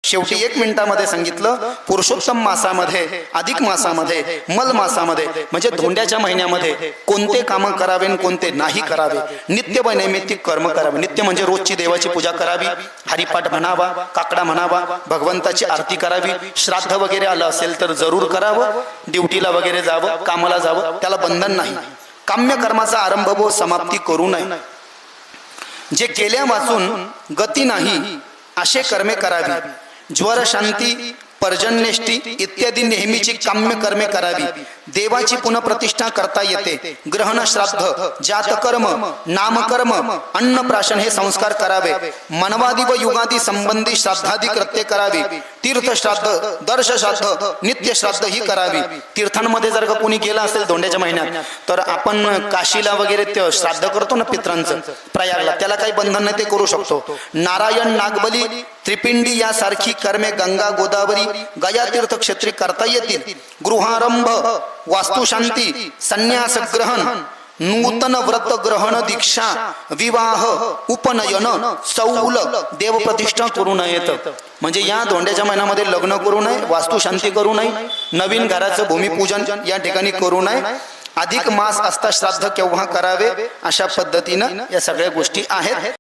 शेवटी 1 मिनिटामध्ये सांगितलं, पुरुषोत्तम मासामध्ये, अधिक मासामध्ये, मल मासामध्ये म्हणजे धोंड्याच्या महिन्यामध्ये कोणते कामं करावे आणि कोणते नाही करावे, नित्य व नैमित्तिक कर्म करावे. नित्य म्हणजे रोजची देवाची पूजा करावी, हरिपाठ म्हणावा, काकडा म्हणावा, भगवंताची आरती करावी, श्राद्ध वगैरे आलं असेल तर जरूर करावं, ड्युटीला वगैरे जावं, कामाला जावं, त्याला बंधन नाही. काम्य कर्माचा आरंभ व समाप्ती करू नये. जे केल्या वाचून गती नाही असे कर्मे करावी. ज्वर शांती, पर्जन्येष्टी इत्यादी नेहमीची काम्य कर्मे करावी. देवाची पुनःप्रतिष्ठा करता येते. ग्रहण, श्राद्ध, जातकर्म, नामकर्म, अन्नप्राशन हे संस्कार करावे. मनवादी व युगादी संबंधी श्राद्धादी कृत्ये करावी. तीर्थश्राद्ध, दर्शश्राद्ध, नित्य श्राद्ध ही करावी. तीर्थांमध्ये जर का कोणी गेला असेल धोंड्याच्या महिन्यात तर आपण काशीला वगैरे ते श्राद्ध करतो ना पित्रांचं, प्रयागला, त्याला काही बंधन नाही, ते करू शकतो. नारायण, नागबली, त्रिपिंडी यासारखी कर्मे गंगा, गोदावरी, गया तीर्थ क्षेत्री करता येतील. गृहारंभ, वास्तुशांती, संन्यास ग्रहण, नूतन व्रत ग्रहण, दीक्षा, विवाह, उपनयन, चौल, देवप्रतिष्ठा करू नयेत. म्हणजे या धोंड्याच्या महिन्यामध्ये लग्न करू नये, वास्तुशांती करू नये, नवीन घराचं भूमिपूजन या ठिकाणी करू नये. अधिक मास असता श्राद्ध केव्हा करावे, अशा पद्धतीनं या सगळ्या गोष्टी आहेत.